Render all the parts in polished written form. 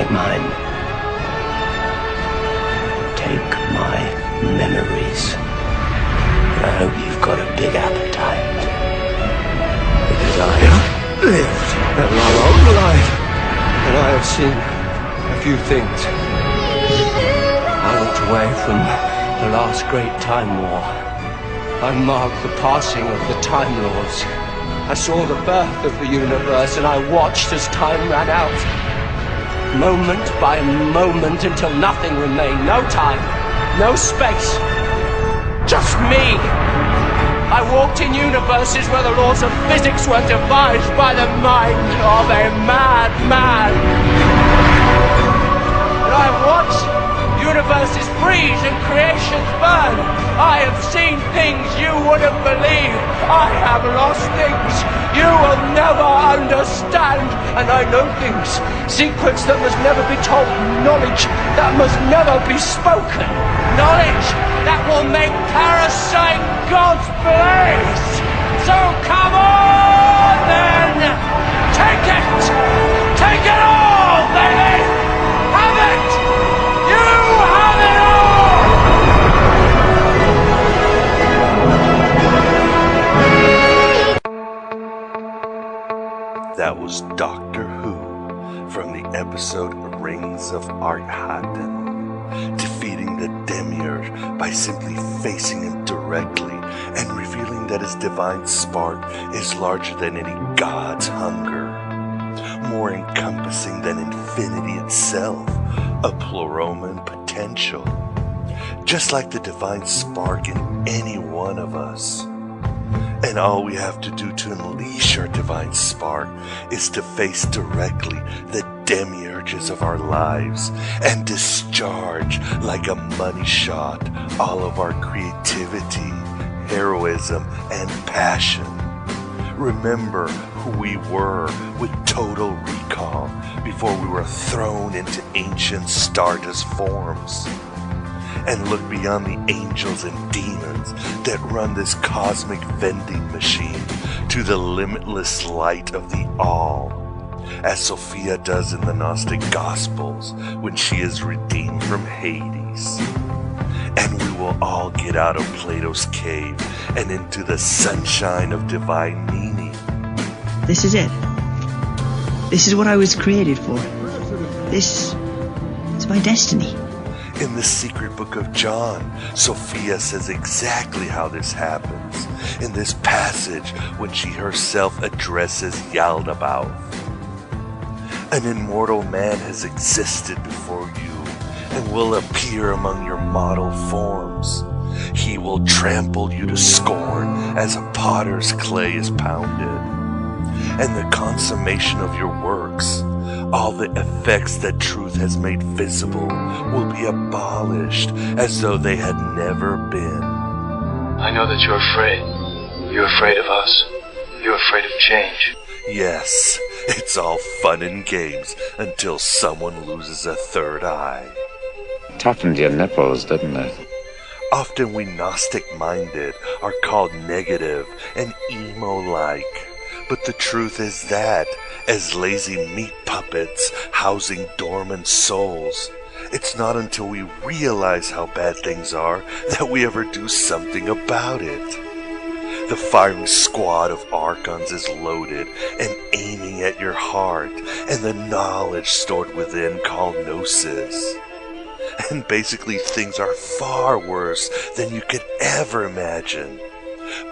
Take mine. Take my memories. And I hope you've got a big appetite. Because I have lived a long life, and I have seen a few things. I looked away from the last great time war. I marked the passing of the Time Lords. I saw the birth of the universe, and I watched as time ran out. Moment by moment until nothing remained. No time, no space. Just me. I walked in universes where the laws of physics were devised by the mind of a madman. And I watched universes freeze and creations burn. I have seen things you wouldn't believe. I have lost things you will never understand. And I know things, secrets that must never be told, knowledge that must never be spoken, knowledge that will make parasite gods blaze. So come on then, take it all, baby, have it, you have it all. That was Doctor Who from the episode Rings of Arkhaten, defeating the Demiurge by simply facing him directly and revealing that his divine spark is larger than any god's hunger, more encompassing than infinity itself, a Pleuroman potential, just like the divine spark in any one of us. And all we have to do to unleash our divine spark is to face directly the demiurges of our lives and discharge like a money shot all of our creativity, heroism, and passion. Remember who we were with total recall before we were thrown into ancient Stardust forms. And look beyond the angels and demons that run this cosmic vending machine to the limitless light of the All, as Sophia does in the Gnostic Gospels when she is redeemed from Hades. And we will all get out of Plato's cave and into the sunshine of divine meaning. This is it. This is what I was created for. This is my destiny. In the secret book of John, Sophia says exactly how this happens in this passage when she herself addresses Yaldabaoth. An immortal man has existed before you and will appear among your model forms. He will trample you to scorn as a potter's clay is pounded. And the consummation of your works, all the effects that truth has made visible, will be abolished as though they had never been. I know that you're afraid. You're afraid of us. You're afraid of change. Yes, it's all fun and games until someone loses a third eye. Toughened your nipples, didn't it? Often we Gnostic-minded are called negative and emo-like. But the truth is that, as lazy meat puppets housing dormant souls, it's not until we realize how bad things are that we ever do something about it. The firing squad of Archons is loaded and aiming at your heart, and the knowledge stored within called Gnosis. And basically things are far worse than you could ever imagine,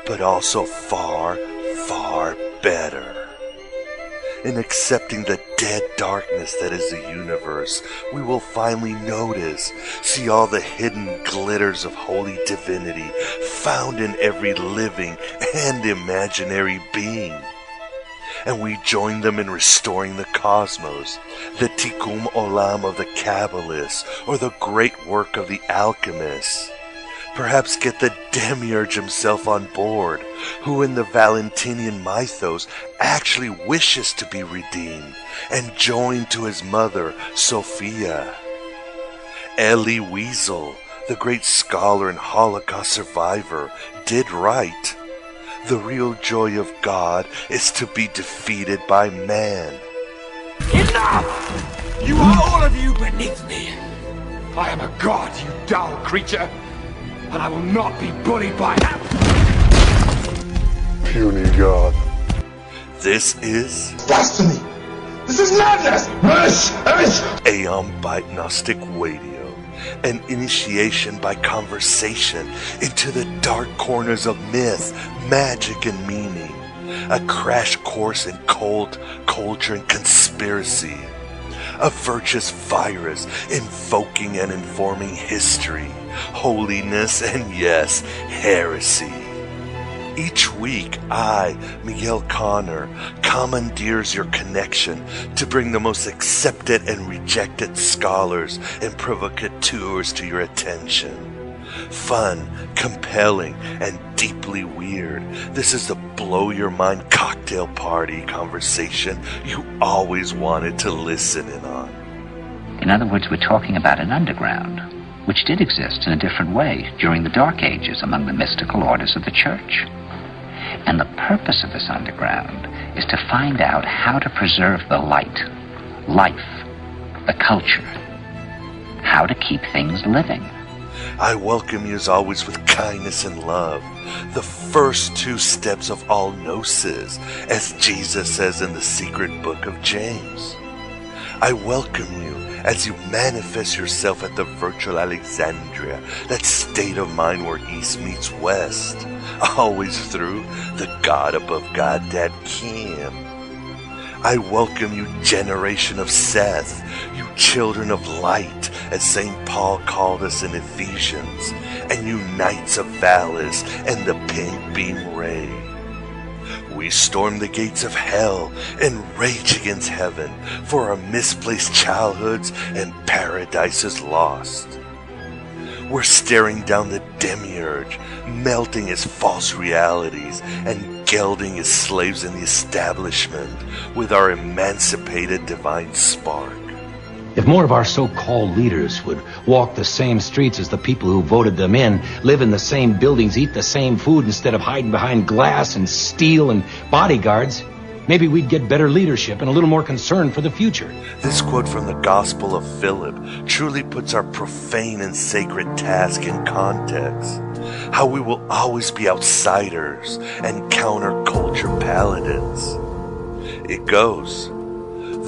but also far, far better. In accepting the dead darkness that is the universe, we will finally notice, see all the hidden glitters of holy divinity found in every living and imaginary being. And we join them in restoring the cosmos, the Tikkun Olam of the Kabbalists, or the great work of the alchemists. Perhaps get the Demiurge himself on board, who in the Valentinian mythos actually wishes to be redeemed and joined to his mother, Sophia. Elie Wiesel, the great scholar and Holocaust survivor, did write, "The real joy of God is to be defeated by man." Enough! You are all of you beneath me. I am a god, you dull creature, and I will not be bullied by that puny god. This is blasphemy. This is madness. Aeon Byte Gnostic Radio, an initiation by conversation into the dark corners of myth, magic, and meaning. A crash course in cult, culture, and conspiracy. A virtuous virus invoking and informing history, holiness, and yes, heresy. Each week, I, Miguel Connor, commandeers your connection to bring the most accepted and rejected scholars and provocateurs to your attention. Fun, compelling, and deeply weird. This is the blow-your-mind cocktail party conversation you always wanted to listen in on. In other words, we're talking about an underground, which did exist in a different way during the Dark Ages among the mystical orders of the Church. And the purpose of this underground is to find out how to preserve the light, life, the culture, how to keep things living. I welcome you as always with kindness and love, the first two steps of all Gnosis, as Jesus says in the secret book of James. I welcome you as you manifest yourself at the virtual Alexandria, that state of mind where East meets West, always through the God above God Dad Kim. I welcome you, generation of Seth, you children of light, as St. Paul called us in Ephesians, and you knights of Valis and the pink beam ray. We storm the gates of hell and rage against heaven for our misplaced childhoods and paradises lost. We're staring down the demiurge, melting his false realities and gelding his slaves in the establishment with our emancipated divine spark. If more of our so-called leaders would walk the same streets as the people who voted them in, live in the same buildings, eat the same food instead of hiding behind glass and steel and bodyguards, maybe we'd get better leadership and a little more concern for the future. This quote from the Gospel of Philip truly puts our profane and sacred task in context. How we will always be outsiders and counterculture paladins. It goes,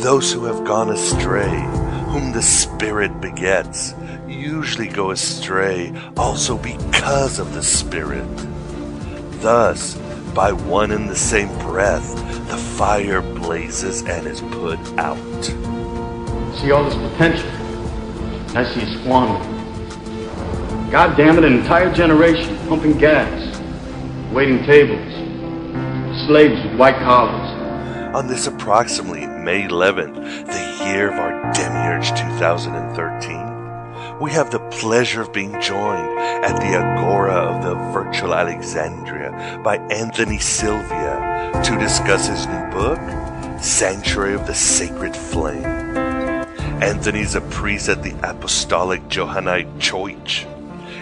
those who have gone astray, whom the Spirit begets, usually go astray also because of the Spirit. Thus, by one and the same breath, the fire blazes and is put out. See all this potential. I see it squandering. God damn it, an entire generation pumping gas, waiting tables, slaves with white collars. On this approximately May 11th, the year of our Demiurge 2013, we have the pleasure of being joined at the Agora of the Virtual Alexandria by Anthony Silvia to discuss his new book, Sanctuary of the Sacred Flame. Anthony's a priest at the Apostolic Johannite Church,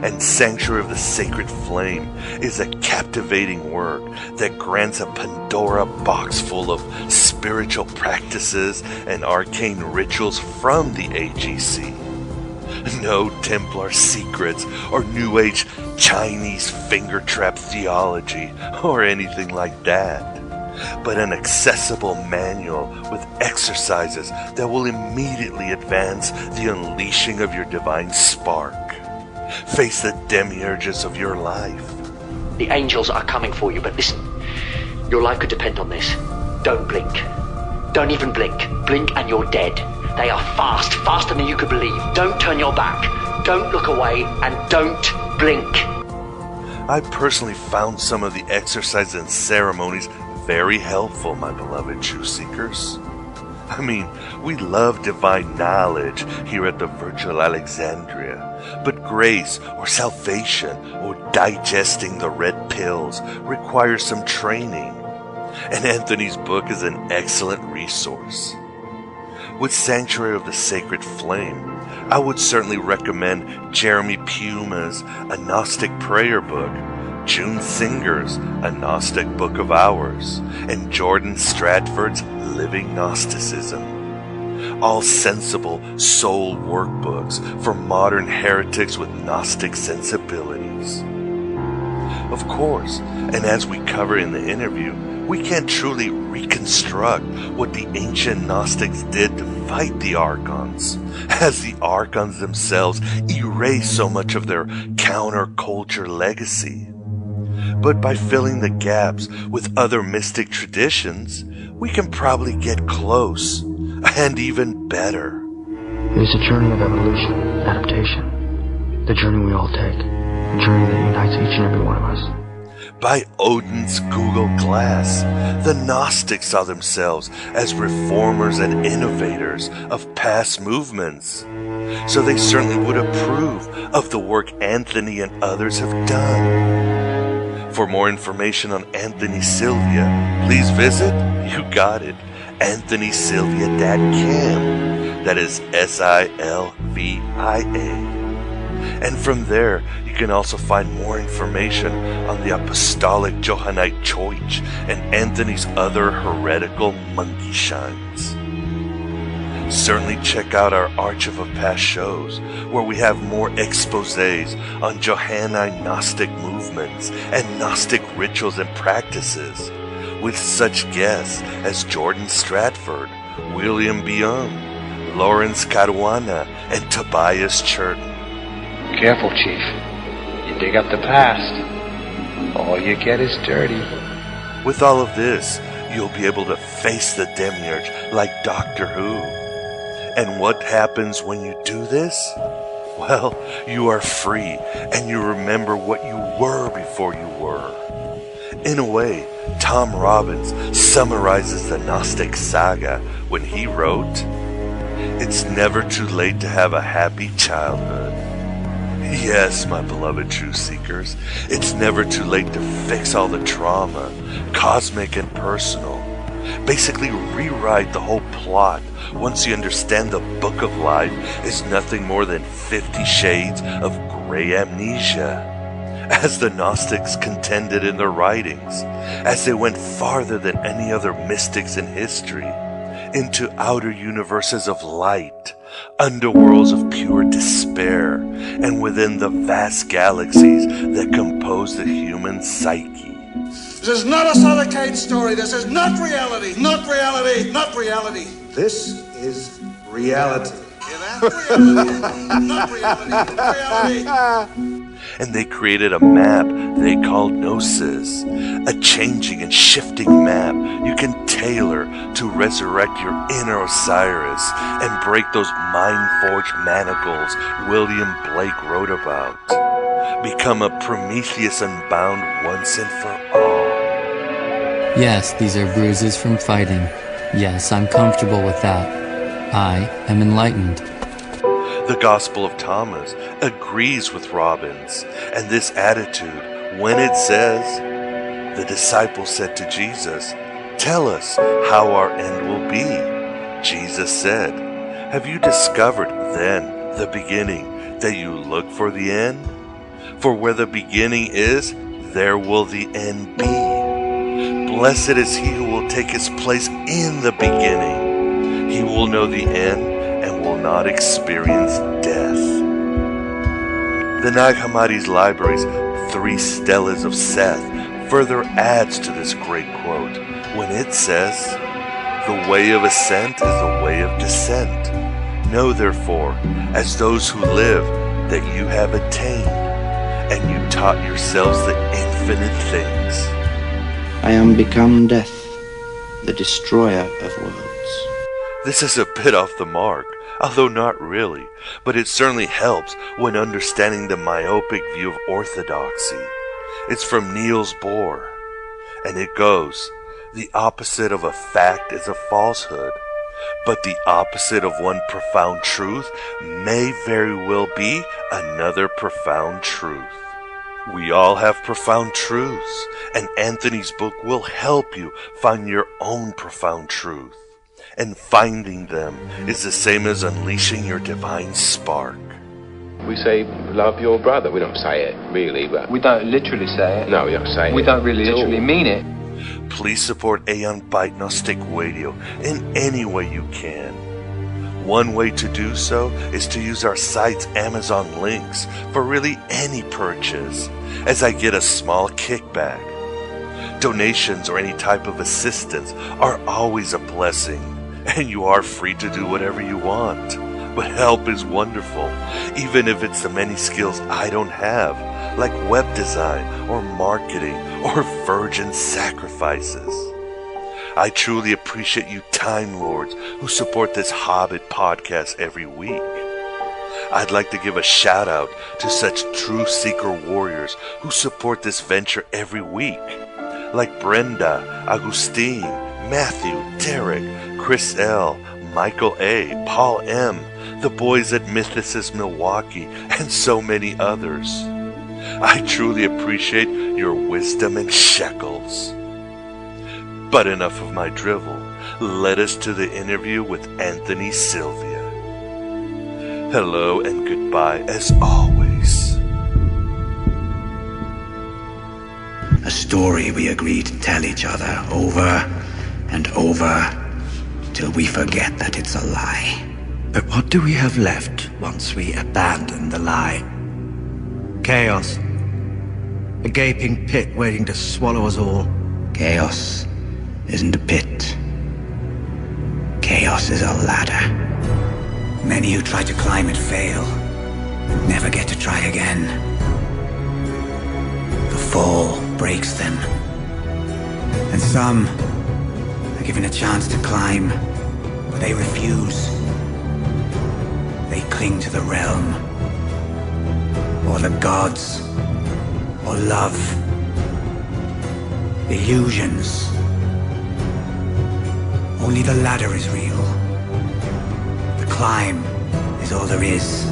and Sanctuary of the Sacred Flame is a captivating work that grants a Pandora box full of spiritual practices and arcane rituals from the AGC. No Templar secrets or New Age Chinese finger trap theology or anything like that, but an accessible manual with exercises that will immediately advance the unleashing of your divine spark. Face the demiurges of your life. The angels are coming for you, but listen, your life could depend on this. Don't blink. Don't even blink. Blink and you're dead. They are fast, faster than you could believe. Don't turn your back. Don't look away, and don't blink. I personally found some of the exercises and ceremonies very helpful, my beloved truth seekers. I mean, we love divine knowledge here at the Virtual Alexandria, but grace or salvation or digesting the red pills requires some training, and Anthony's book is an excellent resource. With Sanctuary of the Sacred Flame, I would certainly recommend Jeremy Puma's A Gnostic Prayer Book, June Singer's A Gnostic Book of Hours, and Jordan Stratford's Living Gnosticism. all sensible soul workbooks for modern heretics with Gnostic sensibilities. Of course, and as we cover in the interview, we can't truly reconstruct what the ancient Gnostics did to fight the Archons, as the Archons themselves erase so much of their counterculture legacy. But by filling the gaps with other mystic traditions, we can probably get close, and even better. It is a journey of evolution, adaptation, the journey we all take, a journey that unites each and every one of us. By Odin's Google Glass, the Gnostics saw themselves as reformers and innovators of past movements, so they certainly would approve of the work Anthony and others have done. For more information on Anthony Silvia, please visit, you got it, AnthonySilvia.com. That is Silvia. And from there, you can also find more information on the Apostolic Johannite Church and Anthony's other heretical monkey shines. Certainly check out our archive of past shows, where we have more exposés on Johannine Gnostic movements and Gnostic rituals and practices, with such guests as Jordan Stratford, William Bion, Lawrence Caruana, and Tobias Churton. Careful, Chief. You dig up the past, all you get is dirty. With all of this, you'll be able to face the demiurge like Doctor Who. And what happens when you do this? Well, you are free, and you remember what you were before you were. In a way, Tom Robbins summarizes the Gnostic saga when he wrote, "It's never too late to have a happy childhood." Yes, my beloved truth seekers, it's never too late to fix all the trauma, cosmic and personal. Basically rewrite the whole plot once you understand the Book of Life is nothing more than 50 shades of gray amnesia, as the Gnostics contended in their writings, as they went farther than any other mystics in history, into outer universes of light, underworlds of pure despair, and within the vast galaxies that compose the human psyche. This is not a Sethian story. This is not reality. Not reality. Not reality. This is reality. Not reality. Not reality. And they created a map they called Gnosis, a changing and shifting map you can tailor to resurrect your inner Osiris and break those mind-forged manacles William Blake wrote about. Become a Prometheus unbound once and for all. Yes, these are bruises from fighting. Yes, I'm comfortable with that. I am enlightened. The Gospel of Thomas agrees with Robbins and this attitude when it says, "The disciples said to Jesus, 'Tell us how our end will be.' Jesus said, 'Have you discovered then the beginning that you look for the end? For where the beginning is, there will the end be. Blessed is he who will take his place in the beginning. He will know the end and will not experience death." The Nag Hammadi's library's 3 Stellas of Seth further adds to this great quote when it says, "The way of ascent is the way of descent. Know therefore, as those who live, that you have attained, and you taught yourselves the infinite things." I am become death, the destroyer of worlds. This is a bit off the mark, although not really, but it certainly helps when understanding the myopic view of orthodoxy. It's from Niels Bohr, and it goes, "The opposite of a fact is a falsehood, but the opposite of one profound truth may very well be another profound truth." We all have profound truths, and Anthony's book will help you find your own profound truth. And finding them is the same as unleashing your divine spark. We say, love your brother. We don't say it, really, but... We don't literally say it. No, we don't say it. We don't really literally mean it. Please support Aeon Byte Gnostic Radio in any way you can. One way to do so is to use our site's Amazon links for really any purchase, as I get a small kickback. Donations or any type of assistance are always a blessing, and you are free to do whatever you want. But help is wonderful, even if it's the many skills I don't have, like web design or marketing or virgin sacrifices. I truly appreciate you Time Lords who support this Hobbit podcast every week. I'd like to give a shout out to such true seeker warriors who support this venture every week, like Brenda, Agustin, Matthew, Derek, Chris L., Michael A., Paul M., the boys at Mythicist Milwaukee, and so many others. I truly appreciate your wisdom and shekels. But enough of my drivel. Let us to the interview with Anthony Silvia. Hello and goodbye as always. A story we agree to tell each other over and over till we forget that it's a lie. But what do we have left once we abandon the lie? Chaos. A gaping pit waiting to swallow us all. Chaos isn't a pit. Chaos is a ladder. Many who try to climb it fail and never get to try again. The fall breaks them, and some are given a chance to climb, but they refuse. They cling to the realm, or the gods, or love, illusions. Only the ladder is real. The climb is all there is.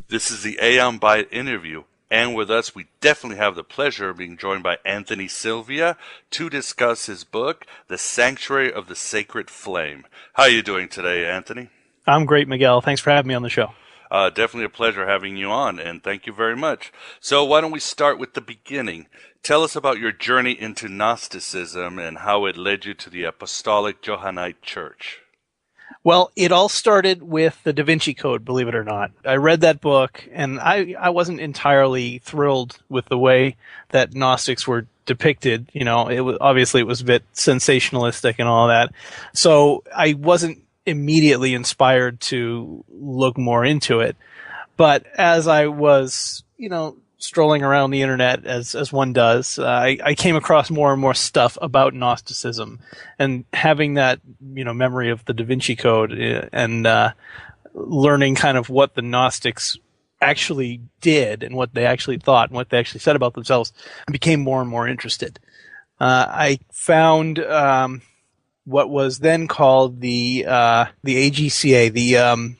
This is the Aeon Byte interview, and with us we definitely have the pleasure of being joined by Anthony Silvia to discuss his book, The Sanctuary of the Sacred Flame. How are you doing today, Anthony? I'm great, Miguel. Thanks for having me on the show. Definitely a pleasure having you on, and thank you very much. So why don't we start with the beginning? Tell us about your journey into Gnosticism and how it led you to the Apostolic Johannite Church. Well, it all started with the Da Vinci Code, believe it or not. I read that book, and I wasn't entirely thrilled with the way that Gnostics were depicted. You know, it was a bit sensationalistic and all that. So I wasn't immediately inspired to look more into it. But as I was, strolling around the internet as one does, I came across more and more stuff about Gnosticism, and having that, memory of the Da Vinci Code and learning kind of what the Gnostics actually did and what they actually thought and what they actually said about themselves, I became more and more interested. I found what was then called the AGCA, the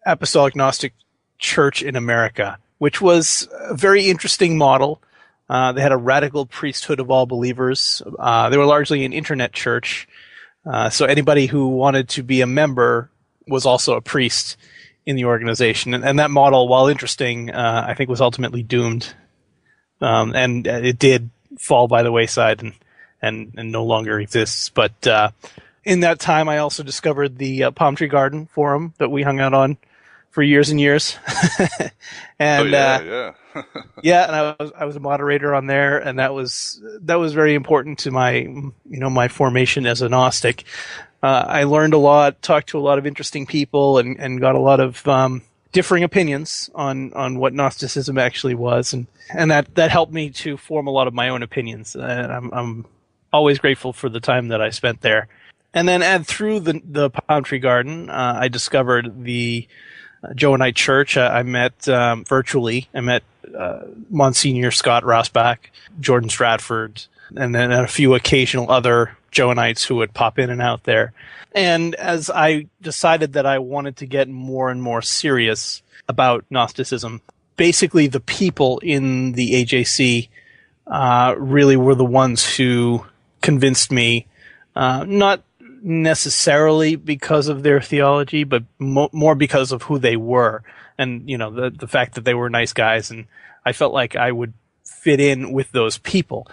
Apostolic Gnostic Church in America, which was a very interesting model. They had a radical priesthood of all believers. They were largely an internet church, so anybody who wanted to be a member was also a priest in the organization. And that model, while interesting, I think was ultimately doomed. And it did fall by the wayside and no longer exists. But in that time, I also discovered the Palm Tree Garden forum that we hung out on for years and years. And and I was a moderator on there, and that was very important to my my formation as a Gnostic. I learned a lot, talked to a lot of interesting people, and got a lot of differing opinions on what Gnosticism actually was, and that helped me to form a lot of my own opinions. And I'm always grateful for the time that I spent there. And then through the Palm Tree Garden, I discovered the Johannite Church. I met virtually. I met Monsignor Scott Rossbach, Jordan Stratford, and then a few occasional other Johannites who would pop in and out there. And as I decided that I wanted to get more and more serious about Gnosticism, basically the people in the AJC really were the ones who convinced me, not necessarily because of their theology, but more because of who they were, and the fact that they were nice guys, and I felt like I would fit in with those people.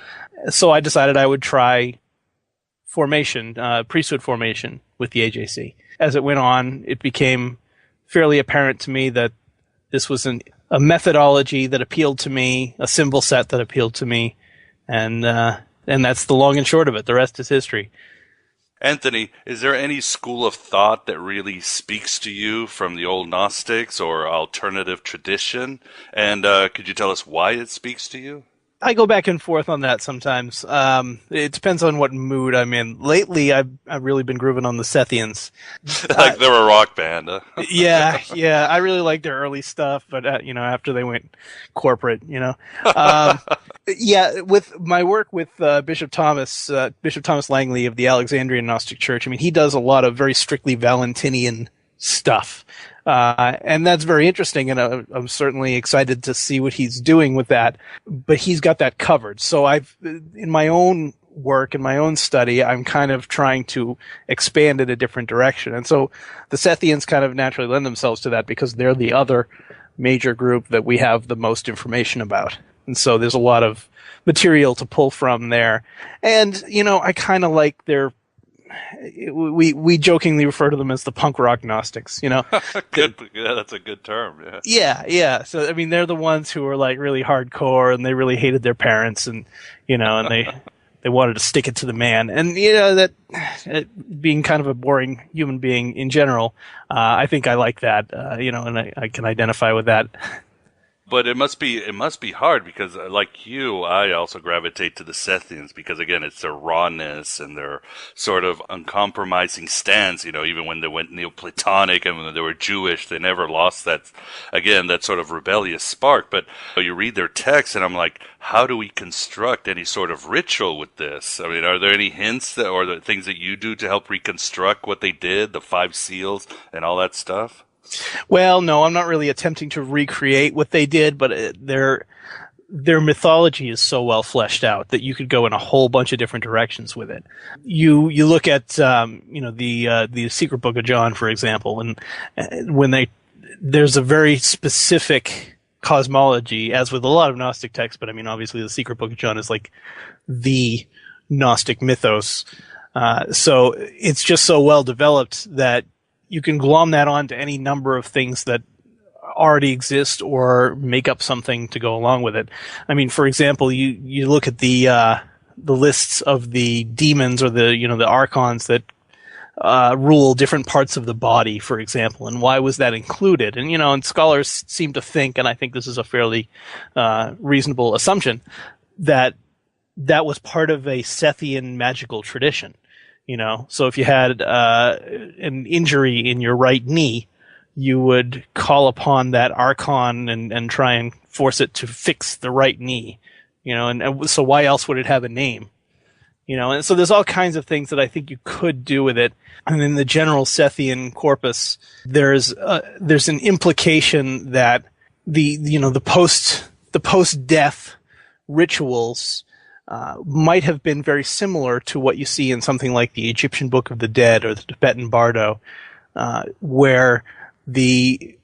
So I decided I would try formation, priesthood formation with the AJC. As it went on, it became fairly apparent to me that this was a methodology that appealed to me, a symbol set that appealed to me, and that's the long and short of it. The rest is history. Anthony, is there any school of thought that really speaks to you from the old Gnostics or alternative tradition? And could you tell us why it speaks to you? I go back and forth on that sometimes. It depends on what mood I'm in. Lately, I've really been grooving on the Sethians. Like they're a rock band. Huh? Yeah. I really like their early stuff, but after they went corporate, yeah, with my work with Bishop Thomas Langley of the Alexandrian Gnostic Church. I mean, he does a lot of very strictly Valentinian stuff. And that's very interesting, and I'm certainly excited to see what he's doing with that. But he's got that covered. So in my own work, in my own study, I'm kind of trying to expand in a different direction. And so the Sethians kind of naturally lend themselves to that because they're the other major group that we have the most information about. And so there's a lot of material to pull from there. And, I kind of like we jokingly refer to them as the punk rock Gnostics, Good. Yeah, that's a good term. Yeah. Yeah. So, I mean, they're the ones who are like really hardcore and they really hated their parents and, and they wanted to stick it to the man. And, that being kind of a boring human being in general, I think I like that, and I can identify with that. But it must be hard because, like you, I also gravitate to the Sethians because, again, it's their rawness and their sort of uncompromising stance. Even when they went Neoplatonic and when they were Jewish, they never lost that sort of rebellious spark. But you read their text, and I'm like, how do we construct any sort of ritual with this? I mean, are there any hints or the things that you do to help reconstruct what they did, the 5 seals and all that stuff? Well, no, I'm not really attempting to recreate what they did, but their mythology is so well fleshed out that you could go in a whole bunch of different directions with it. You look at the Secret Book of John, for example, and when there's a very specific cosmology, as with a lot of Gnostic texts, but I mean, obviously the Secret Book of John is like the Gnostic mythos. So it's just so well developed that you can glom that onto any number of things that already exist or make up something to go along with it. I mean, for example, you look at the lists of the demons or the archons that rule different parts of the body, for example, and why was that included? And and scholars seem to think, and I think this is a fairly reasonable assumption, that was part of a Sethian magical tradition. So if you had an injury in your right knee, you would call upon that archon and try and force it to fix the right knee. And so why else would it have a name? And so there's all kinds of things that I think you could do with it. And in the general Sethian corpus, there's an implication that the post-death rituals might have been very similar to what you see in something like the Egyptian Book of the Dead or the Tibetan Bardo, where the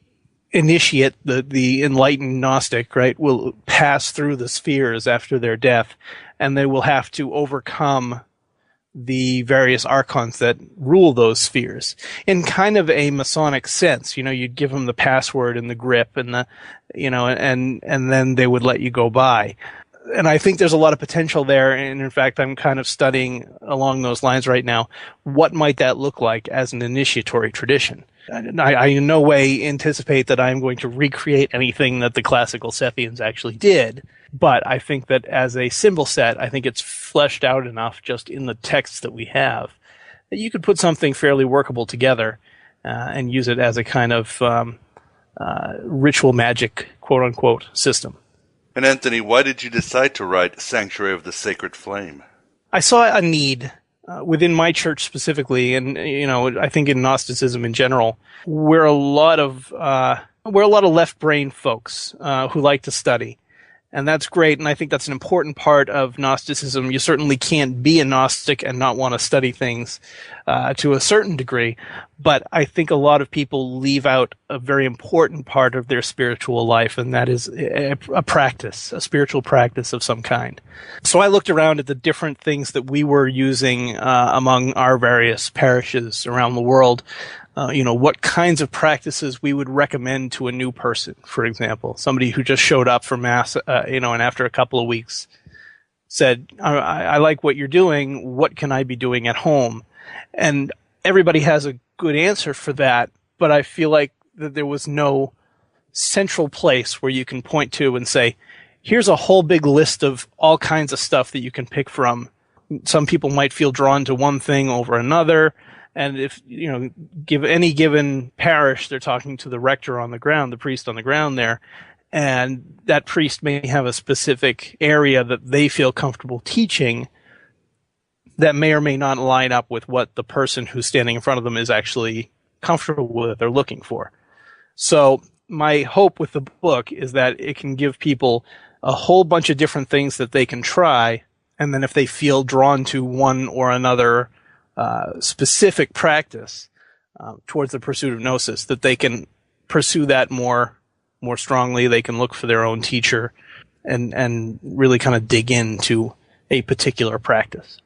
initiate, the enlightened Gnostic, right, will pass through the spheres after their death, and they will have to overcome the various archons that rule those spheres in kind of a Masonic sense. You'd give them the password and the grip and and then they would let you go by. And I think there's a lot of potential there. And in fact, I'm kind of studying along those lines right now. What might that look like as an initiatory tradition? I in no way anticipate that I'm going to recreate anything that the classical Sethians actually did. But I think that as a symbol set, I think it's fleshed out enough just in the texts that we have that you could put something fairly workable together and use it as a kind of ritual magic, quote unquote, system. And Anthony, why did you decide to write Sanctuary of the Sacred Flame? I saw a need within my church specifically, and I think in Gnosticism in general, we're a lot of left brain folks who like to study, And that's great, and I think that's an important part of Gnosticism. You certainly can't be a Gnostic and not want to study things to a certain degree, but I think a lot of people leave out a very important part of their spiritual life, and that is a practice, a spiritual practice of some kind. So I looked around at the different things that we were using among our various parishes around the world. What kinds of practices we would recommend to a new person, for example. Somebody who just showed up for Mass, and after a couple of weeks said, I like what you're doing. What can I be doing at home? And everybody has a good answer for that, but I feel like that there was no central place where you can point to and say, here's a whole big list of all kinds of stuff that you can pick from. Some people might feel drawn to one thing over another. And if, give any given parish, they're talking to the rector on the ground, the priest on the ground there, and that priest may have a specific area that they feel comfortable teaching that may or may not line up with what the person who's standing in front of them is actually comfortable with or looking for. So my hope with the book is that it can give people a whole bunch of different things that they can try, and then if they feel drawn to one or another specific practice towards the pursuit of Gnosis, that they can pursue that more strongly. They can look for their own teacher and really kind of dig into a particular practice.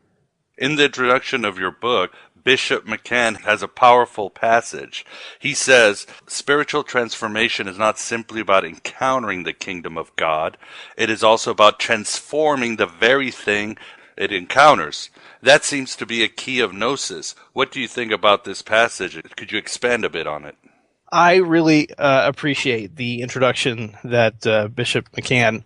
In the introduction of your book, Bishop McCann has a powerful passage. He says, spiritual transformation is not simply about encountering the kingdom of God. It is also about transforming the very thing it encounters. That seems to be a key of Gnosis. What do you think about this passage? Could you expand a bit on it? I really appreciate the introduction that Bishop McCann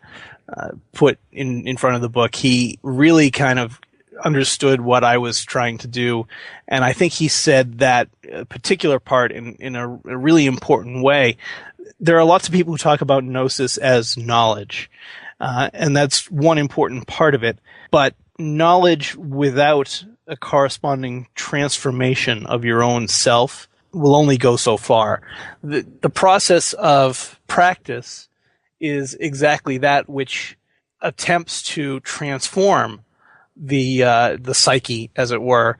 put in front of the book. He really kind of understood what I was trying to do, and I think he said that particular part in a really important way. There are lots of people who talk about Gnosis as knowledge, and that's one important part of it, but knowledge without a corresponding transformation of your own self will only go so far. The process of practice is exactly that which attempts to transform the psyche, as it were,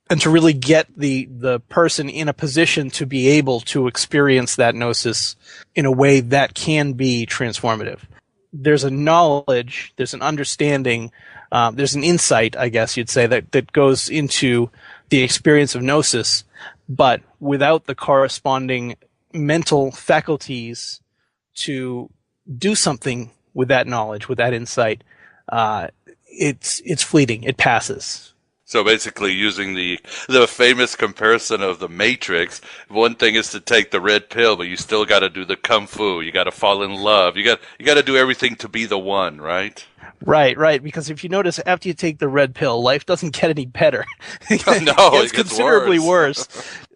and to really get the person in a position to be able to experience that Gnosis in a way that can be transformative. There's a knowledge, there's an understanding, there's an insight, I guess you'd say, that goes into the experience of Gnosis, but without the corresponding mental faculties to do something with that knowledge, with that insight, it's fleeting. It passes. So basically, using the famous comparison of the Matrix, one thing is to take the red pill, but you still got to do the kung fu. You got to fall in love. You got to do everything to be the one, right? Right. Because if you notice, after you take the red pill, life doesn't get any better. It gets considerably worse.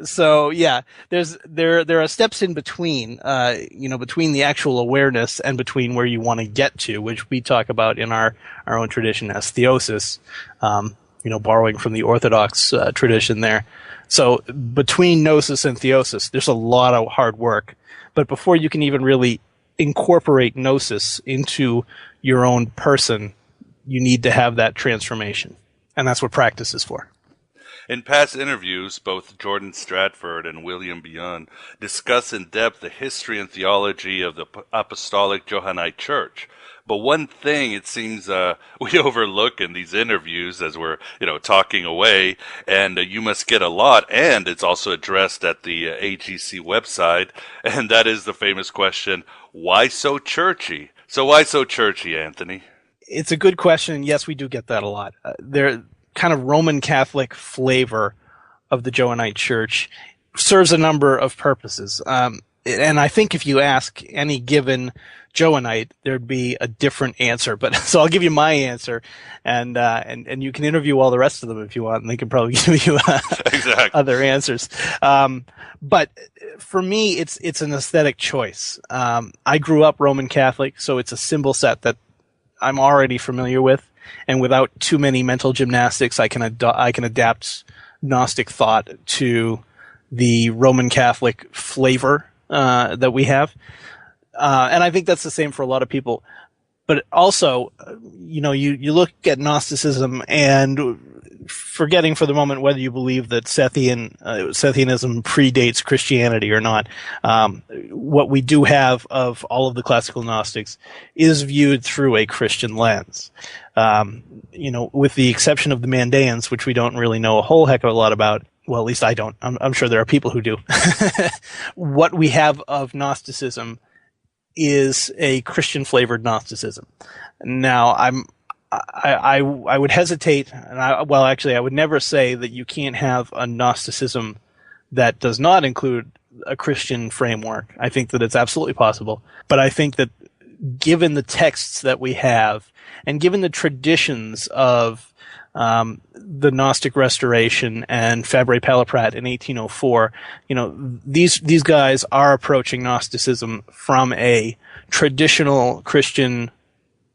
So yeah, there are steps in between, between the actual awareness and between where you want to get to, which we talk about in our own tradition as theosis. Borrowing from the Orthodox tradition there. So between Gnosis and theosis, there's a lot of hard work. But before you can even really incorporate Gnosis into your own person, you need to have that transformation. And that's what practice is for. In past interviews, both Jordan Stratford and William Beyond discuss in depth the history and theology of the Apostolic Johannite Church. But one thing it seems we overlook in these interviews as we're talking away, and you must get a lot, and it's also addressed at the AGC website, and that is the famous question, why so churchy? So why so churchy, Anthony? It's a good question. Yes, we do get that a lot. Their kind of Roman Catholic flavor of the Johannite Church serves a number of purposes. And I think if you ask any given Johannite, there'd be a different answer. But so I'll give you my answer, and you can interview all the rest of them if you want, and they can probably give you exactly. other answers. But for me, it's an aesthetic choice. I grew up Roman Catholic, so it's a symbol set that I'm already familiar with, and without too many mental gymnastics, I can adapt Gnostic thought to the Roman Catholic flavor that we have. And I think that's the same for a lot of people. But also, you look at Gnosticism and forgetting for the moment whether you believe that Sethianism predates Christianity or not, what we do have of all of the classical Gnostics is viewed through a Christian lens. With the exception of the Mandaeans, which we don't really know a whole heck of a lot about. Well, at least I don't. I'm sure there are people who do. What we have of Gnosticism is a Christian-flavored Gnosticism. Now, I would hesitate, and I would never say that you can't have a Gnosticism that does not include a Christian framework. I think that it's absolutely possible. But I think that given the texts that we have, and given the traditions of the Gnostic Restoration and Fabre Palaprat in 1804, these guys are approaching Gnosticism from a traditional Christian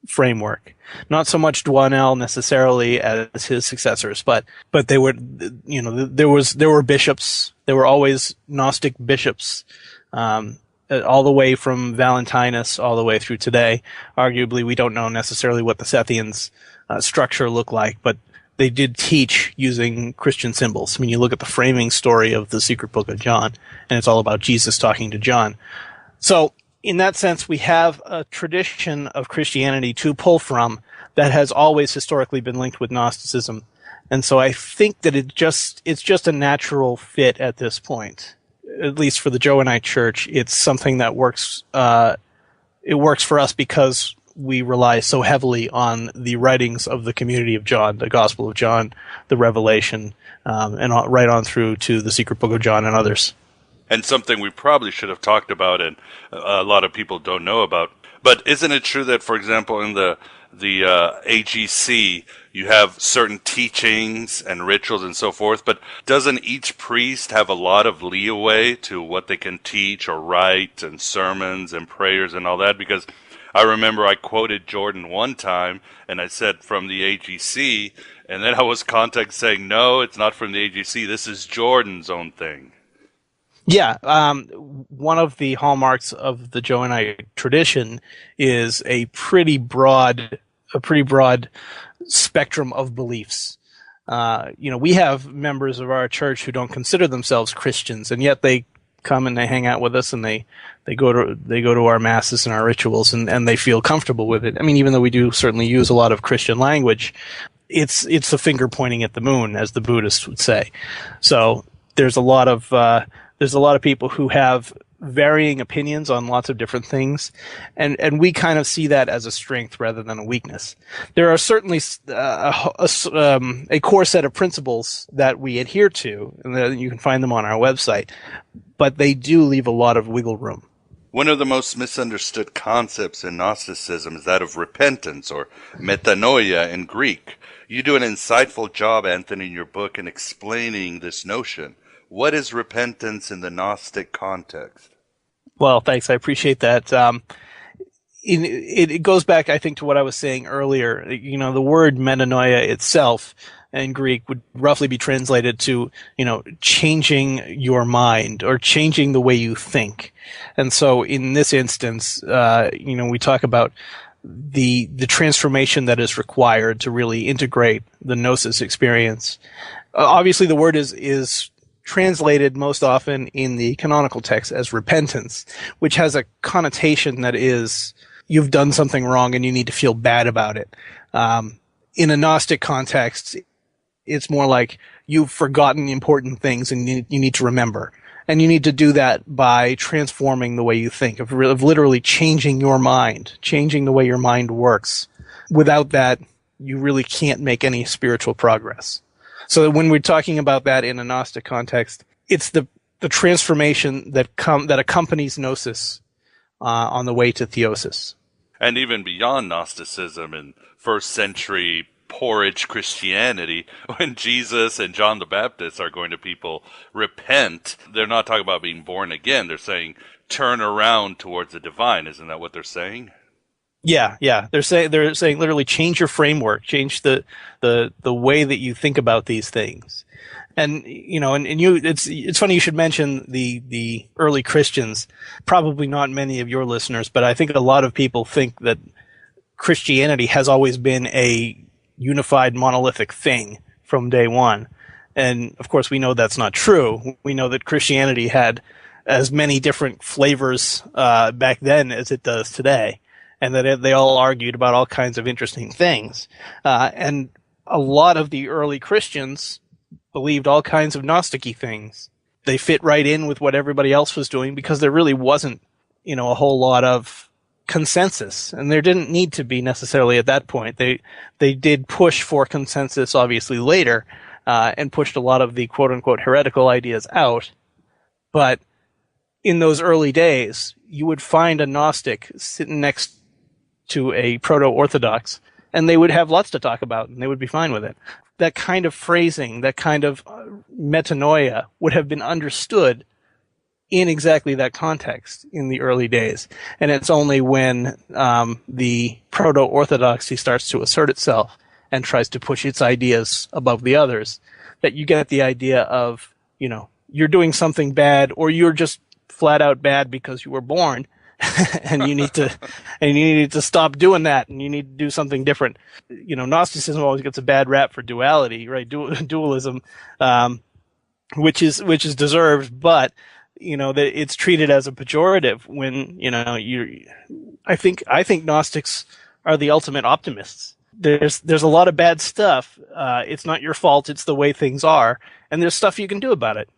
framework. Not so much Dwanell necessarily as his successors, but they were, there were bishops. There were always Gnostic bishops, all the way from Valentinus all the way through today. Arguably, we don't know necessarily what the Sethians' structure looked like, but they did teach using Christian symbols. I mean, you look at the framing story of the Secret Book of John, and it's all about Jesus talking to John. So, in that sense, we have a tradition of Christianity to pull from that has always historically been linked with Gnosticism. And so I think that it's just a natural fit at this point. At least for the Johannite Church, it's something that works. It works for us because we rely so heavily on the writings of the community of John, the Gospel of John, the Revelation, and right on through to the Secret Book of John and others. And something we probably should have talked about, and a lot of people don't know about. But isn't it true that, for example, in the AGC, you have certain teachings and rituals and so forth, but doesn't each priest have a lot of leeway to what they can teach or write, and sermons and prayers and all that? Because I remember I quoted Jordan one time, and I said from the AGC, and then I was contacted saying, no, it's not from the AGC, this is Jordan's own thing. Yeah, one of the hallmarks of the Johannite tradition is a pretty broad spectrum of beliefs. We have members of our church who don't consider themselves Christians, and yet they come and they hang out with us, and they go to our masses and our rituals, and they feel comfortable with it. I mean, even though we do certainly use a lot of Christian language, it's a finger pointing at the moon, as the Buddhists would say. So there's a lot of people who have varying opinions on lots of different things, and we kind of see that as a strength rather than a weakness. There are certainly a core set of principles that we adhere to, and you can find them on our website, but they do leave a lot of wiggle room. One of the most misunderstood concepts in Gnosticism is that of repentance, or metanoia in Greek. You do an insightful job, Anthony, in your book in explaining this notion. What is repentance in the Gnostic context? Well, thanks. I appreciate that. It goes back, I think, to what I was saying earlier. The word metanoia itself in Greek would roughly be translated to, changing your mind or changing the way you think. And so in this instance, we talk about the transformation that is required to really integrate the Gnosis experience. Obviously, the word is translated most often in the canonical text as repentance, which has a connotation that is, you've done something wrong and you need to feel bad about it. In a Gnostic context, it's more like you've forgotten important things and you need to remember. And you need to do that by transforming the way you think, of literally changing your mind, changing the way your mind works. Without that, you really can't make any spiritual progress. So when we're talking about that in a Gnostic context, it's the transformation that accompanies Gnosis on the way to theosis. And even beyond Gnosticism in first century porridge Christianity, when Jesus and John the Baptist are going to people, repent, they're not talking about being born again. They're saying, turn around towards the divine. Isn't that what they're saying? Yeah. They're saying literally change your framework, change the way that you think about these things. And it's funny you should mention the early Christians. Probably not many of your listeners, but I think a lot of people think that Christianity has always been a unified monolithic thing from day one. And of course we know that's not true. We know that Christianity had as many different flavors back then as it does today, and that they all argued about all kinds of interesting things. And a lot of the early Christians believed all kinds of Gnostic-y things. They fit right in with what everybody else was doing because there really wasn't, a whole lot of consensus, and there didn't need to be necessarily at that point. They did push for consensus obviously later, and pushed a lot of the quote-unquote heretical ideas out. But in those early days, you would find a Gnostic sitting next to a proto-Orthodox, and they would have lots to talk about, and they would be fine with it. That kind of phrasing, that kind of metanoia would have been understood in exactly that context in the early days. And it's only when the proto-Orthodoxy starts to assert itself and tries to push its ideas above the others that you get the idea of, you're doing something bad, or you're just flat out bad because you were born, and you need to stop doing that, and you need to do something different. Gnosticism always gets a bad rap for duality, right? Dualism, which is deserved, but that it's treated as a pejorative when I think Gnostics are the ultimate optimists. There's a lot of bad stuff. It's not your fault. It's the way things are, and there's stuff you can do about it.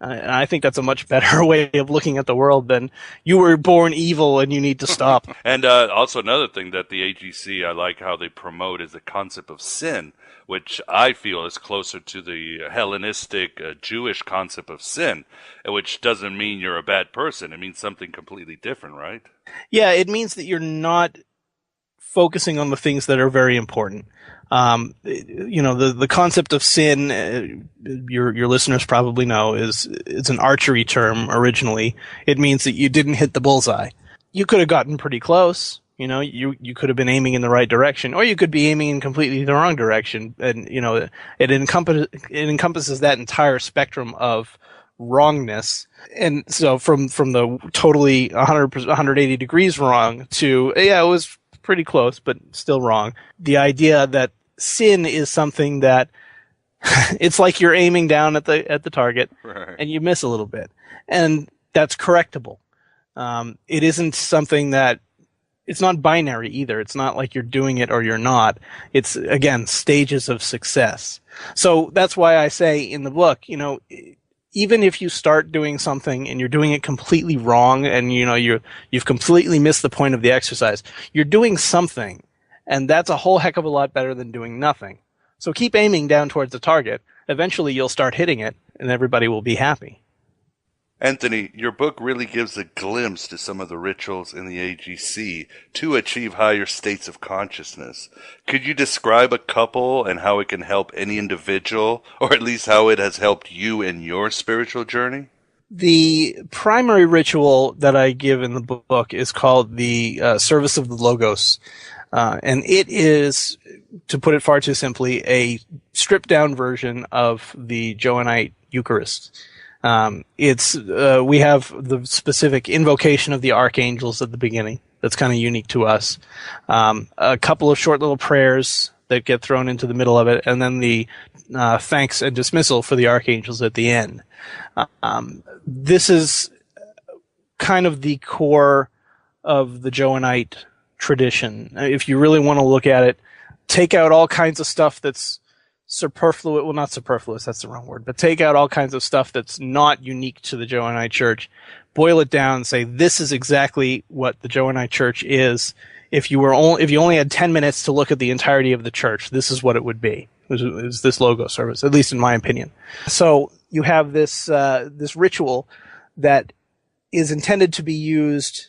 And I think that's a much better way of looking at the world than you were born evil and you need to stop. And also another thing that the AGC, I like how they promote, is the concept of sin, which I feel is closer to the Hellenistic Jewish concept of sin, which doesn't mean you're a bad person. It means something completely different, right? Yeah, it means that you're not focusing on the things that are very important. The concept of sin, your listeners probably know, is an archery term originally. It means that you didn't hit the bullseye. You could have gotten pretty close. You could have been aiming in the right direction, or you could be aiming in completely the wrong direction. And it encompasses that entire spectrum of wrongness. And so from the totally 180 degrees wrong to, it was pretty close, but still wrong. The idea that sin is something that it's like you're aiming down at the target, right, and you miss a little bit, and that's correctable. It isn't something that, it's not binary either. It's not like you're doing it or you're not. It's, again, stages of success. So that's why I say in the book, even if you start doing something and you're doing it completely wrong, and you've completely missed the point of the exercise, you're doing something, and that's a whole heck of a lot better than doing nothing. So keep aiming down towards the target. Eventually you'll start hitting it, and everybody will be happy. Anthony, your book really gives a glimpse to some of the rituals in the AGC to achieve higher states of consciousness. Could you describe a couple and how it can help any individual, or at least how it has helped you in your spiritual journey? The primary ritual that I give in the book is called the Service of the Logos. And it is, to put it far too simply, a stripped-down version of the Johannite Eucharist. We have the specific invocation of the archangels at the beginning. That's kind of unique to us. A couple of short little prayers that get thrown into the middle of it, and then the thanks and dismissal for the archangels at the end. This is kind of the core of the Johannite tradition. If you really want to look at it, take out all kinds of stuff that's superfluous. Well, not superfluous, that's the wrong word, but take out all kinds of stuff that's not unique to the Johannite Church. Boil it down and say, this is exactly what the Johannite Church is. If you only had 10 minutes to look at the entirety of the church, this is what it would be. Is this logo service, at least in my opinion. So you have this ritual that is intended to be used,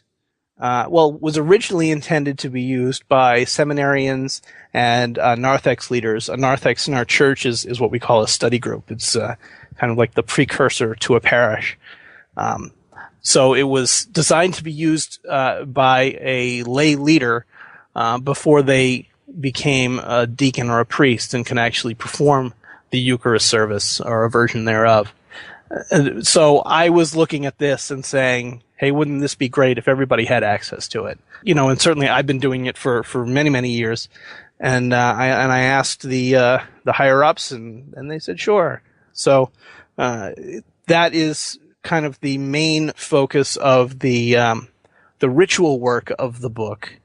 was originally intended to be used by seminarians and narthex leaders. A narthex in our church is what we call a study group. It's kind of like the precursor to a parish. So it was designed to be used by a lay leader before they became a deacon or a priest and can actually perform the Eucharist service or a version thereof. So I was looking at this and saying, hey, wouldn't this be great if everybody had access to it? And certainly I've been doing it for many, many years. And I asked the higher ups, and they said sure. So that is kind of the main focus of the ritual work of the book.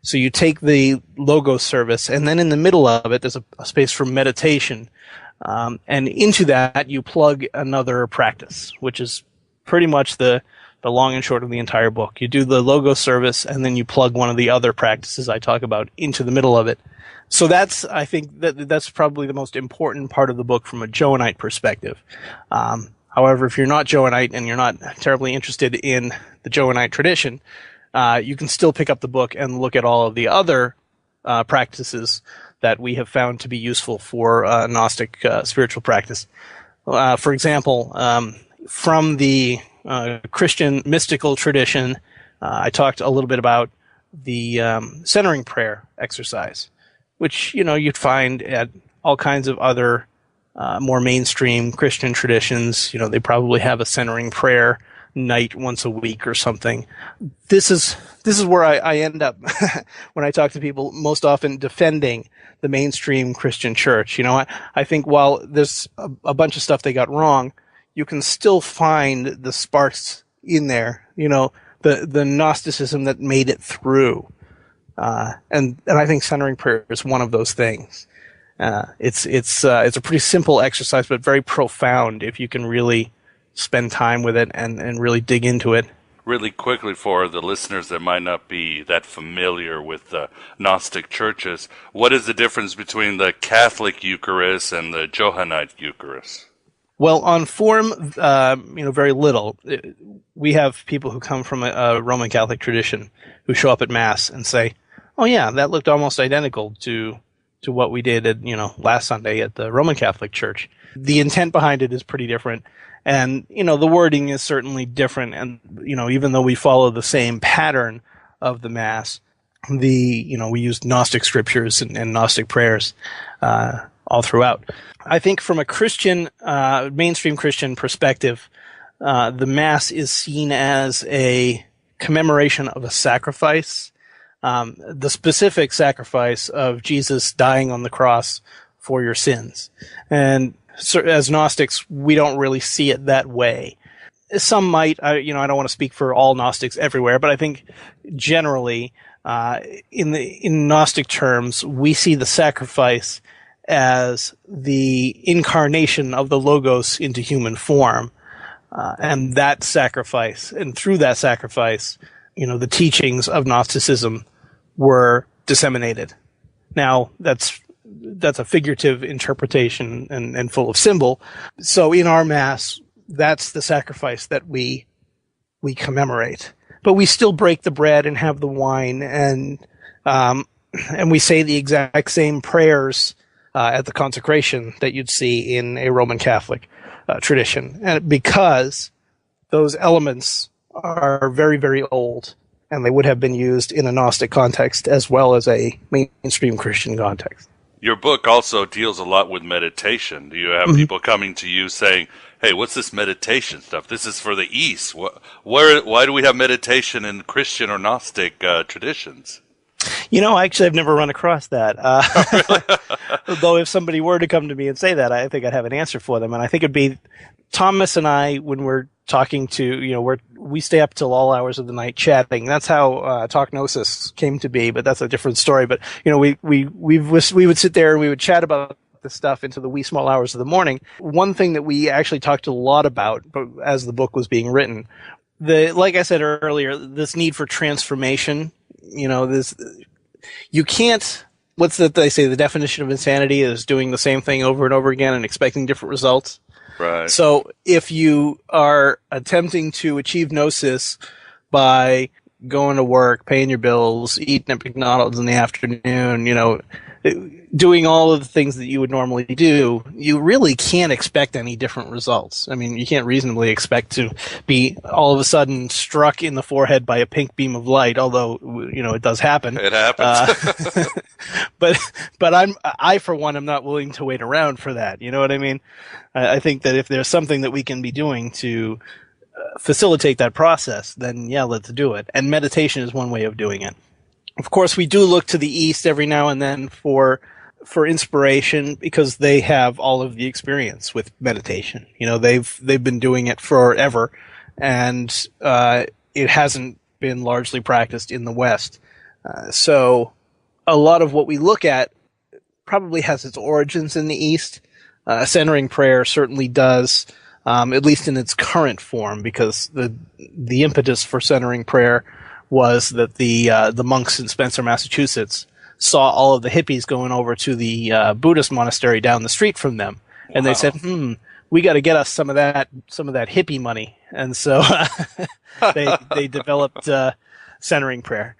So you take the logo service, and then in the middle of it, there's a space for meditation. And into that, you plug another practice, which is pretty much the long and short of the entire book. You do the logo service, and then you plug one of the other practices I talk about into the middle of it. So I think that's probably the most important part of the book from a Johannite perspective. However, if you're not Johannite and you're not terribly interested in the Johannite tradition, you can still pick up the book and look at all of the other practices that we have found to be useful for Gnostic spiritual practice. For example, from the Christian mystical tradition, I talked a little bit about the centering prayer exercise, which you'd find at all kinds of other more mainstream Christian traditions. They probably have a centering prayer night once a week or something. This is where I end up when I talk to people, most often defending the mainstream Christian church. I think while there's a bunch of stuff they got wrong, you can still find the sparks in there, the Gnosticism that made it through. And I think centering prayer is one of those things. It's a pretty simple exercise, but very profound if you can really spend time with it and really dig into it. Really quickly, for the listeners that might not be that familiar with the Gnostic churches, what is the difference between the Catholic Eucharist and the Johannite Eucharist? Well, on form, very little. We have people who come from a Roman Catholic tradition who show up at Mass and say, oh yeah, that looked almost identical to what we did at, last Sunday at the Roman Catholic Church. The intent behind it is pretty different. And, the wording is certainly different. And, even though we follow the same pattern of the Mass, we use Gnostic scriptures and Gnostic prayers all throughout. I think from a Christian, mainstream Christian perspective, the Mass is seen as a commemoration of a sacrifice, the specific sacrifice of Jesus dying on the cross for your sins. And so, as Gnostics, we don't really see it that way. Some might, I don't want to speak for all Gnostics everywhere, but I think generally, in Gnostic terms, we see the sacrifice as the incarnation of the Logos into human form. And that sacrifice, and through that sacrifice, the teachings of Gnosticism were disseminated. Now, that's a figurative interpretation and full of symbol. So in our Mass, that's the sacrifice that we commemorate. But we still break the bread and have the wine, and we say the exact same prayers at the consecration that you'd see in a Roman Catholic tradition. And because those elements are very, very old, and they would have been used in a Gnostic context as well as a mainstream Christian context. Your book also deals a lot with meditation. Do you have people coming to you saying, hey, what's this meditation stuff? This is for the East. Why do we have meditation in Christian or Gnostic traditions? Actually, I've never run across that. Though if somebody were to come to me and say that, I think I'd have an answer for them. And I think it'd be Thomas and I, when we're talking to, we stay up till all hours of the night chatting. That's how Talk Gnosis came to be, but that's a different story. But, we would sit there and we would chat about this stuff into the wee small hours of the morning. One thing that we actually talked a lot about as the book was being written, like I said earlier, this need for transformation, you can't, what's that they say, the definition of insanity is doing the same thing over and over again and expecting different results. Right. So if you are attempting to achieve Gnosis by, going to work, paying your bills, eating at McDonald's in the afternoon, doing all of the things that you would normally do, you really can't expect any different results. I mean, you can't reasonably expect to be all of a sudden struck in the forehead by a pink beam of light, although, it does happen. It happens. But I, for one, am not willing to wait around for that. You know what I mean? I think that if there's something that we can be doing to facilitate that process, then yeah, let's do it. And meditation is one way of doing it. Of course, we do look to the East every now and then for inspiration because they have all of the experience with meditation. They've been doing it forever, and it hasn't been largely practiced in the West. So a lot of what we look at probably has its origins in the East. Centering prayer certainly does, at least in its current form, because the impetus for centering prayer was that the monks in Spencer, Massachusetts, saw all of the hippies going over to the Buddhist monastery down the street from them, and they said, we got to get us some of that hippie money, and so they developed centering prayer,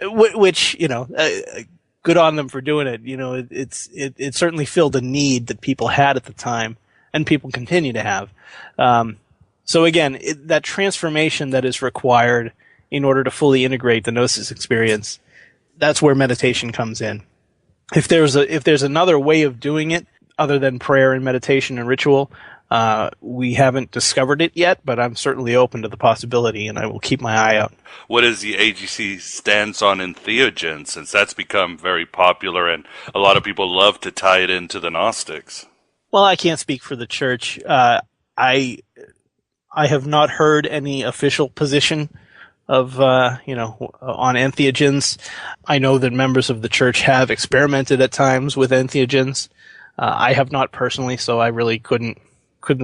which good on them for doing it. It certainly filled a need that people had at the time, and people continue to have. So again, that transformation that is required in order to fully integrate the Gnosis experience, that's where meditation comes in. If there's another way of doing it other than prayer and meditation and ritual, we haven't discovered it yet, but I'm certainly open to the possibility, and I will keep my eye out. What is the AGC stance on entheogens, since that's become very popular and a lot of people love to tie it into the Gnostics? Well, I can't speak for the church. I have not heard any official position of on entheogens. I know that members of the church have experimented at times with entheogens. I have not personally, so I really couldn't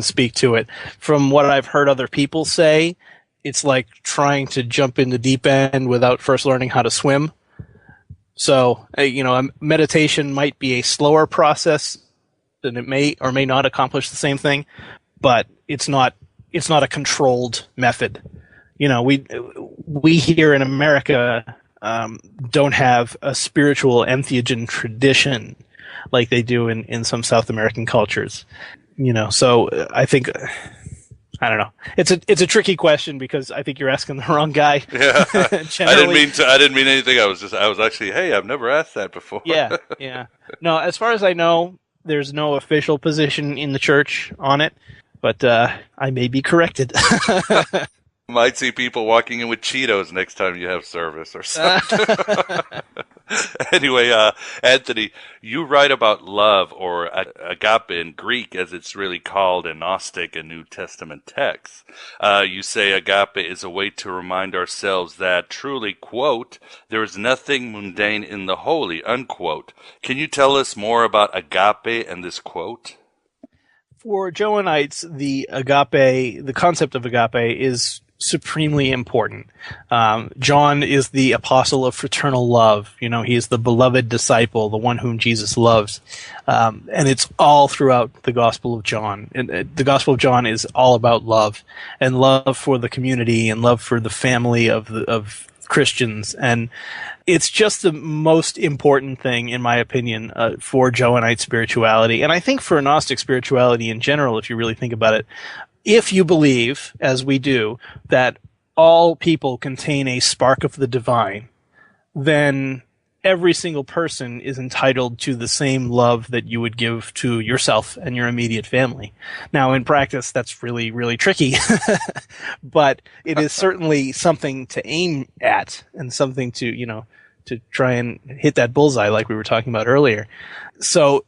speak to it. From what I've heard other people say, it's like trying to jump in the deep end without first learning how to swim. So, meditation might be a slower process, and it may or may not accomplish the same thing, but it's not a controlled method. We here in America don't have a spiritual entheogen tradition like they do in some South American cultures. So I think, I don't know. It's a tricky question because I think you're asking the wrong guy. Yeah, I didn't mean anything. I was actually, hey, I've never asked that before. Yeah. No, as far as I know, there's no official position in the church on it, but I may be corrected. Might see people walking in with Cheetos next time you have service or something. Anyway, Anthony, you write about love, or agape in Greek, as it's really called in Gnostic and New Testament texts. You say agape is a way to remind ourselves that truly, quote, there is nothing mundane in the holy, unquote. Can you tell us more about agape and this quote? For Johannites, the concept of agape is supremely important. John is the apostle of fraternal love. He is the beloved disciple, the one whom Jesus loves. And it's all throughout the Gospel of John. And the Gospel of John is all about love, and love for the community, and love for the family of Christians. And it's just the most important thing, in my opinion, for Johannite spirituality. And I think for Gnostic spirituality in general, if you really think about it, if you believe, as we do, that all people contain a spark of the divine, then every single person is entitled to the same love that you would give to yourself and your immediate family. Now, in practice, that's really, really tricky, but it is certainly something to aim at and something to try and hit that bullseye like we were talking about earlier. So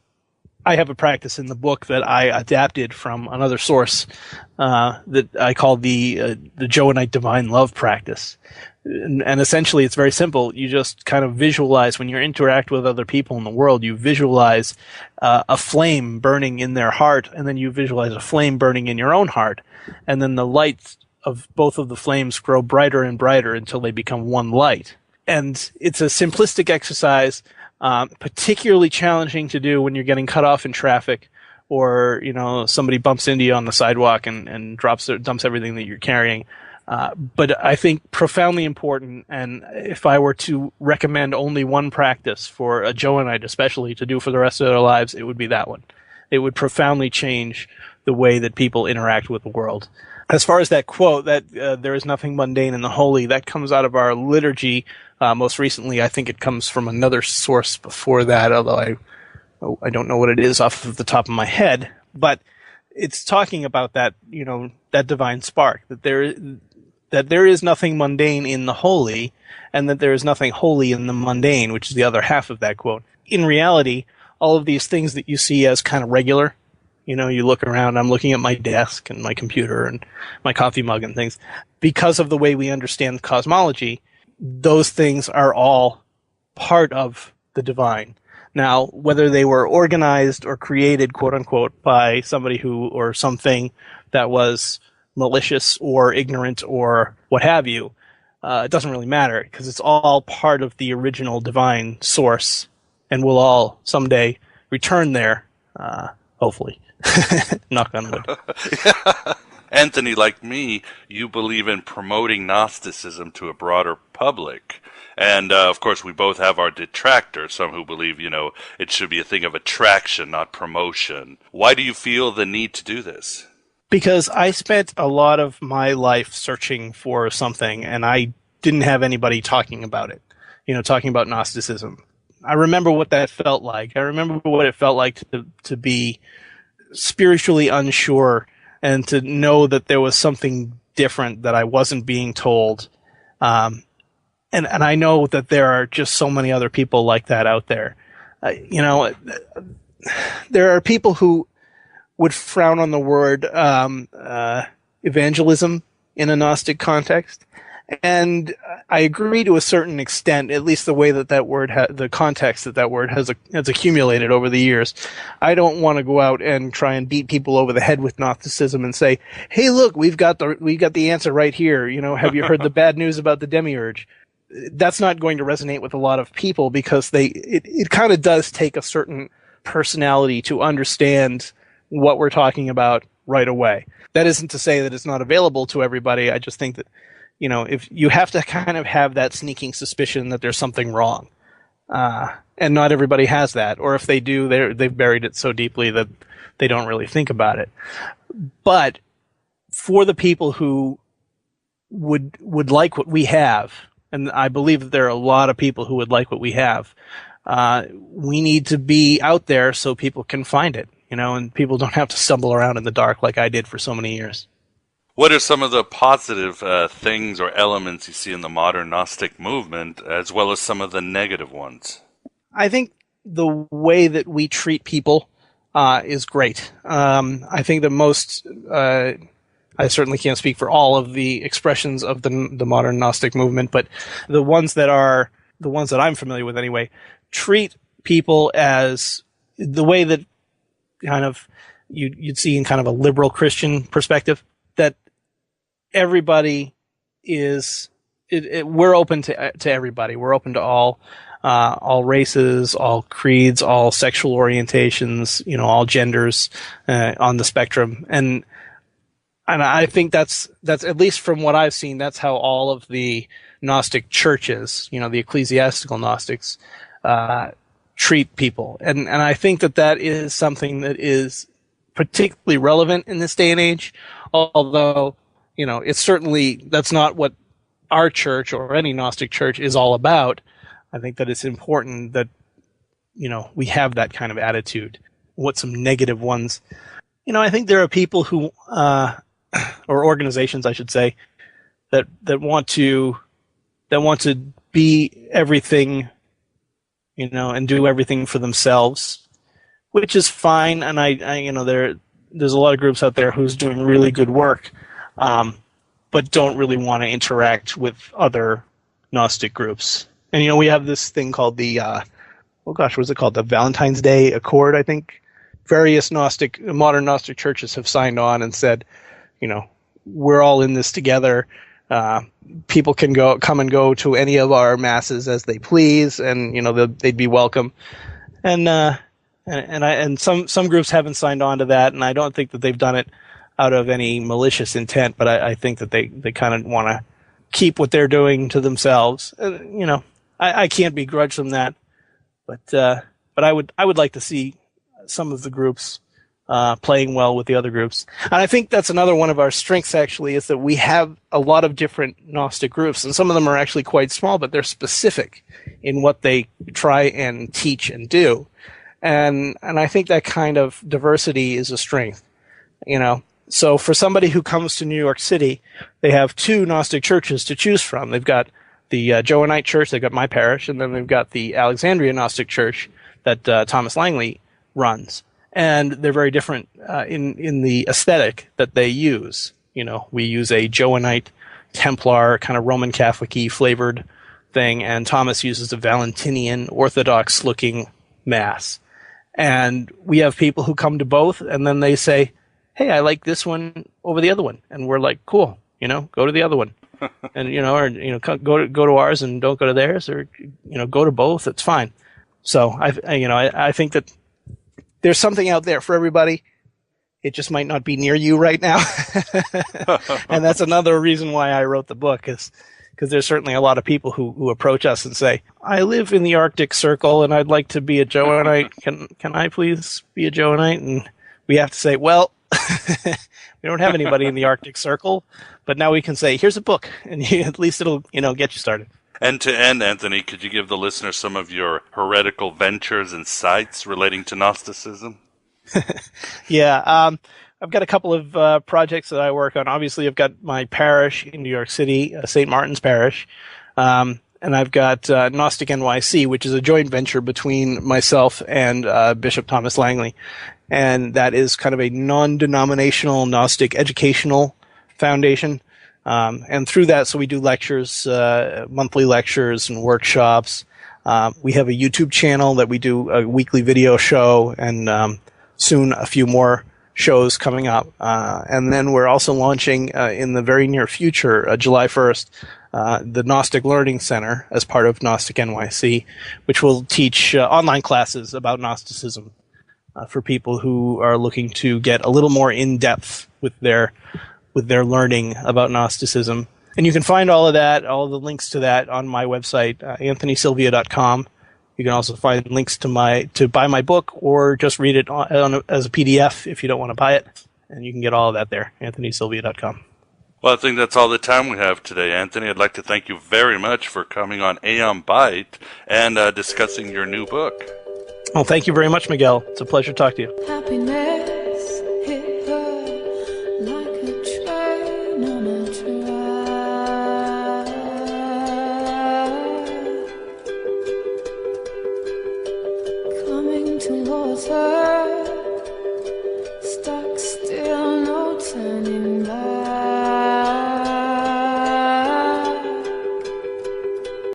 I have a practice in the book that I adapted from another source that I call the Johannite divine love practice. And essentially, it's very simple. You just kind of visualize, when you interact with other people in the world, you visualize a flame burning in their heart, and then you visualize a flame burning in your own heart. And then the lights of both of the flames grow brighter and brighter until they become one light. And it's a simplistic exercise, particularly challenging to do when you're getting cut off in traffic, or somebody bumps into you on the sidewalk and dumps everything that you're carrying. But I think profoundly important, and if I were to recommend only one practice for a Johannite especially to do for the rest of their lives, it would be that one. It would profoundly change the way that people interact with the world. As far as that quote, that there is nothing mundane in the holy, that comes out of our liturgy. Most recently, I think it comes from another source before that, although I don't know what it is off of the top of my head. But it's talking about that, that divine spark, that there is nothing mundane in the holy, and that there is nothing holy in the mundane, which is the other half of that quote. In reality, all of these things that you see as kind of regular, you look around, I'm looking at my desk and my computer and my coffee mug and things. Because of the way we understand cosmology, those things are all part of the divine. Now, whether they were organized or created, quote unquote, by somebody or something that was malicious or ignorant or what have you, it doesn't really matter, because it's all part of the original divine source, and we'll all someday return there, hopefully. Knock on wood. Anthony, like me, you believe in promoting Gnosticism to a broader public. And, of course, we both have our detractors, some who believe, it should be a thing of attraction, not promotion. Why do you feel the need to do this? Because I spent a lot of my life searching for something, and I didn't have anybody talking about it, talking about Gnosticism. I remember what that felt like. I remember what it felt like to be spiritually unsure and to know that there was something different that I wasn't being told. And I know that there are just so many other people like that out there. There are people who would frown on the word evangelism in a Gnostic context. And I agree to a certain extent, at least the way that word, the context that word has accumulated over the years. I don't want to go out and try and beat people over the head with Gnosticism and say, "Hey, look, we've got the answer right here. Have you heard the bad news about the demiurge?" That's not going to resonate with a lot of people, because it kind of does take a certain personality to understand what we're talking about right away. That isn't to say that it's not available to everybody. I just think that, if you have to kind of have that sneaking suspicion that there's something wrong, and not everybody has that, or if they do, they've buried it so deeply that they don't really think about it. But for the people who would like what we have, and I believe that there are a lot of people who would like what we have, we need to be out there so people can find it, and people don't have to stumble around in the dark like I did for so many years. What are some of the positive things or elements you see in the modern Gnostic movement, as well as some of the negative ones? I think the way that we treat people is great. I think the most, I certainly can't speak for all of the expressions of the modern Gnostic movement, but the ones that I'm familiar with anyway, treat people as the way that kind of you'd see in kind of a liberal Christian perspective, that everybody is, we're open to everybody. We're open to all races, all creeds, all sexual orientations, all genders on the spectrum. And I think that's at least from what I've seen, that's how all of the Gnostic churches, the ecclesiastical Gnostics, treat people. And I think that is something that is particularly relevant in this day and age, although, it's certainly, that's not what our church or any Gnostic church is all about. I think that it's important that, we have that kind of attitude. What some negative ones, I think there are people who, or organizations, I should say, that want to be everything, and do everything for themselves, which is fine. And there's a lot of groups out there who's doing really good work, but don't really want to interact with other Gnostic groups. And we have this thing called the what's it called? The Valentine's Day Accord, I think. Various modern Gnostic churches have signed on and said, we're all in this together. People can come and go to any of our masses as they please, and they'd be welcome. And some groups haven't signed on to that, and I don't think that they've done it out of any malicious intent, but I think that they kind of want to keep what they're doing to themselves. I can't begrudge them that, but I would like to see some of the groups playing well with the other groups. And I think that's another one of our strengths, actually, is that we have a lot of different Gnostic groups, and some of them are actually quite small, but they're specific in what they try and teach and do. And I think that kind of diversity is a strength, So for somebody who comes to New York City, they have 2 Gnostic churches to choose from. They've got the Johannite Church, they've got my parish, and then they've got the Alexandria Gnostic Church that Thomas Langley runs. And they're very different in the aesthetic that they use. We use a Johannite Templar kind of Roman Catholic-y flavored thing, and Thomas uses a Valentinian Orthodox-looking Mass. And we have people who come to both, and then they say, hey, I like this one over the other one. And we're like, cool, go to the other one. And, go to ours and don't go to theirs, or, go to both. It's fine. So I think that there's something out there for everybody. It just might not be near you right now. And that's another reason why I wrote the book, is because there's certainly a lot of people who approach us and say, I live in the Arctic Circle and I'd like to be a Johannite. Can I please be a Johannite? And we have to say, well, we don't have anybody in the Arctic Circle, but now we can say, here's a book, and at least it'll, get you started. And to end, Anthony, could you give the listeners some of your heretical ventures and sites relating to Gnosticism? Yeah, I've got a couple of projects that I work on. Obviously, I've got my parish in New York City, St. Martin's Parish, and I've got Gnostic NYC, which is a joint venture between myself and Bishop Thomas Langley, and that is kind of a non-denominational Gnostic educational foundation. And through that, so we do lectures, monthly lectures and workshops. We have a YouTube channel that we do a weekly video show, and soon a few more shows coming up. And then we're also launching in the very near future, July 1st, the Gnostic Learning Center as part of Gnostic NYC, which will teach online classes about Gnosticism for people who are looking to get a little more in-depth with their learning about Gnosticism. And you can find all of that, all of the links to that on my website, anthonysilvia.com. You can also find links to buy my book, or just read it as a PDF if you don't want to buy it. And you can get all of that there, anthonysilvia.com. Well, I think that's all the time we have today, Anthony. I'd like to thank you very much for coming on Aeon Byte and discussing your new book. Well, thank you very much, Miguel. It's a pleasure to talk to you. Happiness hit her like a train on a track, coming towards her.